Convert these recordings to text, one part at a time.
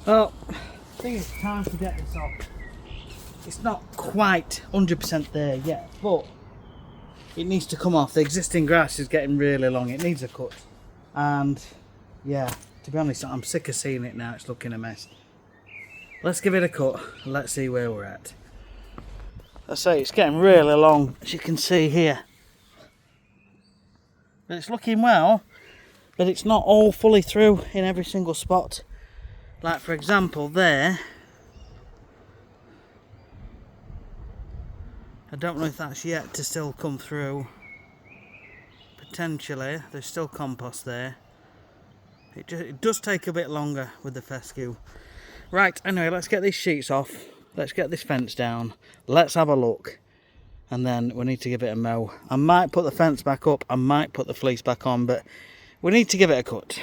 Well, I think it's time to get this off. It's not quite 100% there yet, but it needs to come off. The existing grass is getting really long. It needs a cut. And yeah, to be honest, I'm sick of seeing it now. It's looking a mess. Let's give it a cut. Let's see where we're at. I say it's getting really long, as you can see here. But it's looking well, but it's not all fully through in every single spot. Like for example there, I don't know if that's yet to still come through. Potentially, there's still compost there. It does take a bit longer with the fescue. Right, anyway, let's get these sheets off. Let's get this fence down. Let's have a look. And then we need to give it a mow. I might put the fence back up. I might put the fleece back on, but we need to give it a cut.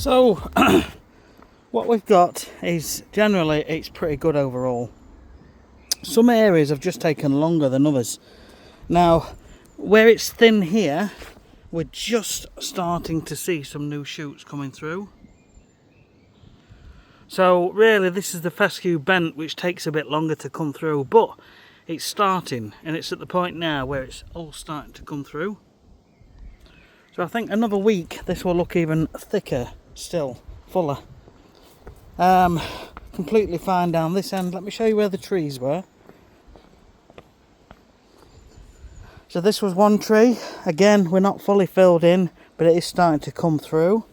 So what we've got is generally it's pretty good overall. Some areas have just taken longer than others. Now where it's thin here, we're just starting to see some new shoots coming through. So really this is the fescue bent, which takes a bit longer to come through, but it's starting, and it's at the point now where it's all starting to come through. So I think another week this will look even thicker still, fuller. Completely fine down this end. Let me show you where the trees were. So this was one tree. Again, we're not fully filled in, but it is starting to come through.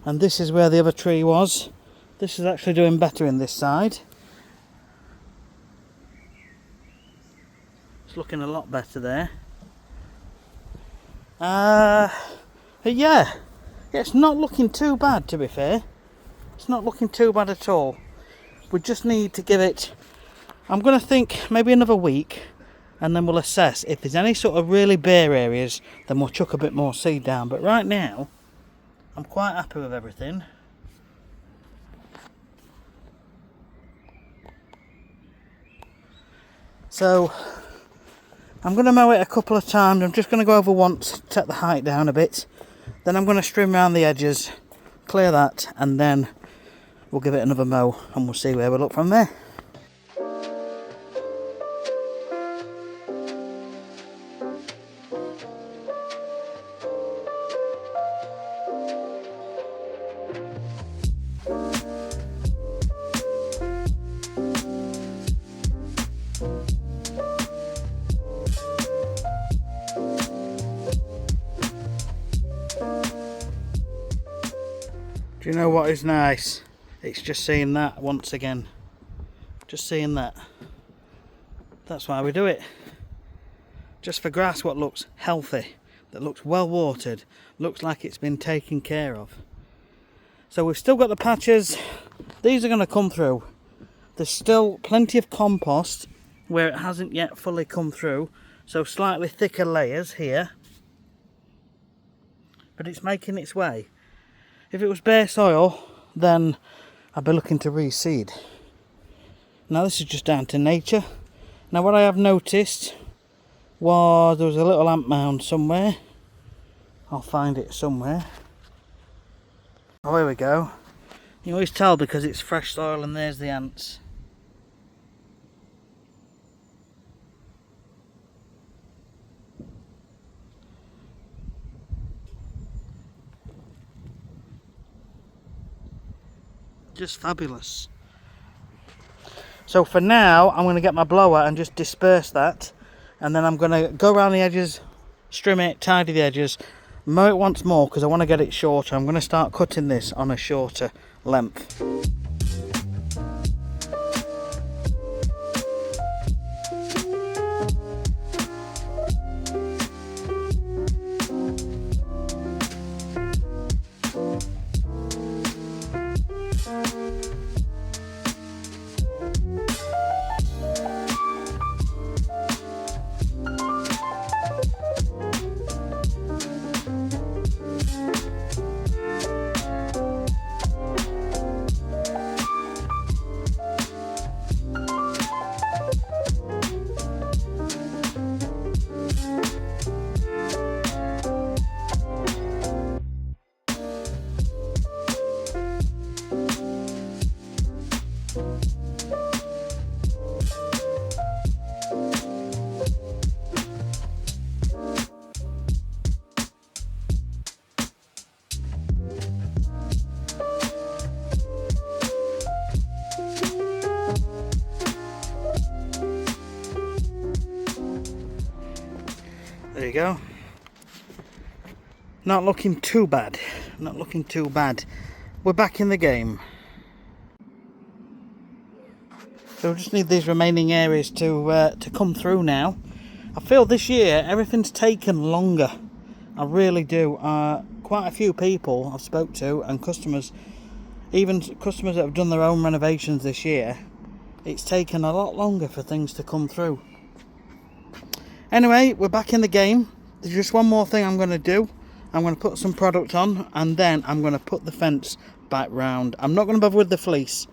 And this is where the other tree was. This is actually doing better in this side. It's looking a lot better there. But yeah, it's not looking too bad, to be fair. It's not looking too bad at all. We just need to give it, I'm going to think maybe another week, and then we'll assess. If there's any sort of really bare areas, then we'll chuck a bit more seed down. But right now, I'm quite happy with everything. So I'm going to mow it a couple of times. I'm just going to go over once, take the height down a bit. Then I'm going to trim around the edges, clear that, and then we'll give it another mow and we'll see where we look from there. Do you know what is nice? It's just seeing that once again. Just seeing that. That's why we do it. Just for grass what looks healthy, that looks well watered, looks like it's been taken care of. So we've still got the patches. These are going to come through. There's still plenty of compost where it hasn't yet fully come through. So slightly thicker layers here. But it's making its way. If it was bare soil, then I'd be looking to reseed. Now this is just down to nature. Now what I have noticed was there was a little ant mound somewhere. I'll find it somewhere. Oh, here we go. You always tell because it's fresh soil and there's the ants. Just fabulous. So for now, I'm going to get my blower and just disperse that. And then I'm going to go around the edges, trim it, tidy the edges, mow it once more because I want to get it shorter. I'm going to start cutting this on a shorter length. There you go. Not looking too bad. Not looking too bad. We're back in the game. So we just need these remaining areas to come through now. I feel this year everything's taken longer. I really do. Quite a few people I've spoke to and customers, even customers that have done their own renovations this year, it's taken a lot longer for things to come through. Anyway, we're back in the game. There's just one more thing I'm going to do. I'm going to put some product on and then I'm going to put the fence back round. I'm not going to bother with the fleece,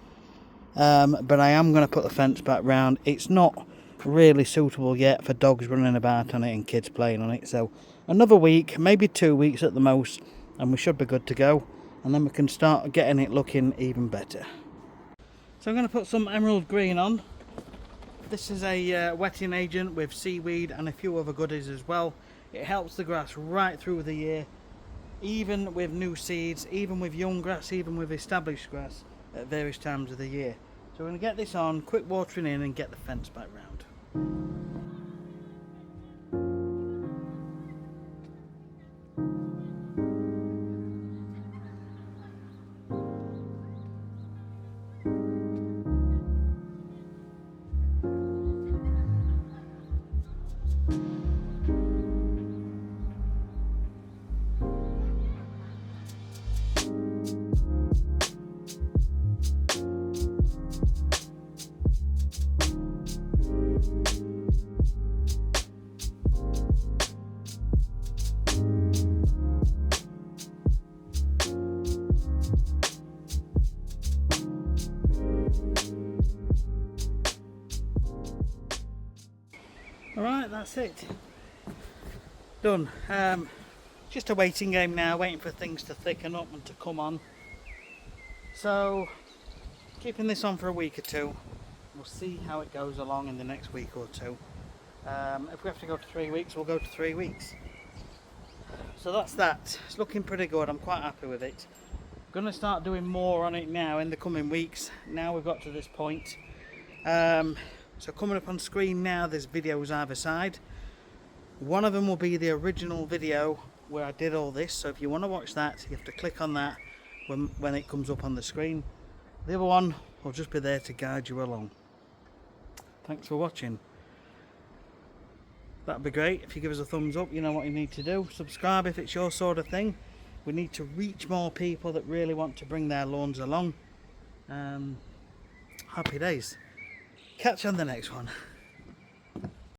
but I am going to put the fence back round. It's not really suitable yet for dogs running about on it and kids playing on it. So another week, maybe 2 weeks at the most, and we should be good to go. And then we can start getting it looking even better. So I'm going to put some emerald green on. This is a wetting agent with seaweed and a few other goodies as well. It helps the grass right through the year, even with new seeds, even with young grass, even with established grass at various times of the year. So we're going to get this on, quick watering in and get the fence back round. Alright, that's it. Done. Just a waiting game now, waiting for things to thicken up and to come on. So, keeping this on for a week or two. We'll see how it goes along in the next week or two. If we have to go to 3 weeks, we'll go to 3 weeks. So that's that. It's looking pretty good. I'm quite happy with it. Going to start doing more on it now in the coming weeks. Now we've got to this point. So coming up on screen now, there's videos either side. One of them will be the original video where I did all this. So if you want to watch that, you have to click on that when it comes up on the screen. The other one will just be there to guide you along. Thanks for watching. That'd be great if you give us a thumbs up. You know what you need to do. Subscribe if it's your sort of thing. We need to reach more people that really want to bring their lawns along. Happy days. Catch you on the next one.